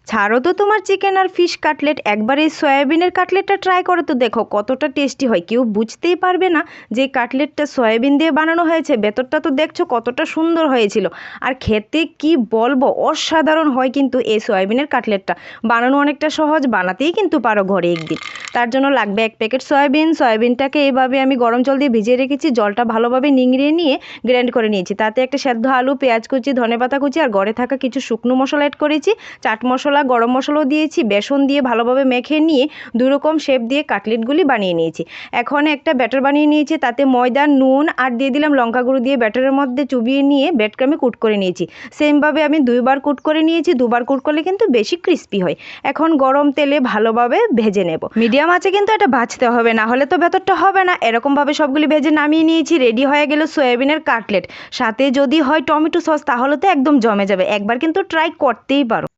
ছাড়ো তো তোমার চিকেন আর ফিশ কাটলেট, একবার এই সয়াবিনের কাটলেটটা ট্রাই করে তো দেখো কতটা টেস্টি হয়। কেউ বুঝতেই পারবে না যে কাটলেটটা সয়াবিন দিয়ে বানানো হয়েছে। ভেতরটা তো দেখছো কতটা সুন্দর হয়েছিল। আর খেতে কি বলবো, অসাধারণ হয় কিন্তু এই সয়াবিনের কাটলেটটা। বানানো অনেকটা সহজ, বানাতেই কিন্তু পারো ঘরে একদিন। তার জন্য লাগবে 1 প্যাকেট সয়াবিন। সয়াবিনটাকে এইভাবে আমি গরম জল দিয়ে ভিজিয়ে রেখেছি, জলটা ভালোভাবে নিংড়িয়ে নিয়ে গ্রাইন্ড করে নিয়েছি। তাতে একটা সেদ্ধ আলু, পেঁয়াজ কুচি, ধনেপাতা কুচি আর ঘরে থাকা কিছু শুকনো মশলা অ্যাড করেছি, চাট মশলা, গরম মশলাও দিয়েছি। বেসন দিয়ে ভালোভাবে মেখে নিয়ে দুই রকম শেপ দিয়ে কাটলেটগুলি বানিয়ে নিয়েছি। এখন একটা ব্যাটার বানিয়ে নিয়েছি, তাতে ময়দা, নুন আর দিয়ে দিলাম লঙ্কা গুঁড়ো দিয়ে ব্যাটারের মধ্যে চুবিয়ে নিয়ে ব্রেডকে আমি কুট করে নিয়েছি। সেমভাবে আমি 2বার কুট করে নিয়েছি। 2বার কুট করলে কিন্তু বেশি ক্রিস্পি হয়। এখন গরম তেলে ভালোভাবে ভেজে নেব। মিডিয়াম আছে কিন্তু এটা ভাজতে হবে, না হলে তো ভেতরটা হবে না। এরকমভাবে সবগুলি ভেজে নামিয়ে নিয়েছি। রেডি হয়ে গেল সয়াবিনের কাটলেট। সাথে যদি হয় টমেটো সস তাহলে তো একদম জমে যাবে। একবার কিন্তু ট্রাই করতেই পারো।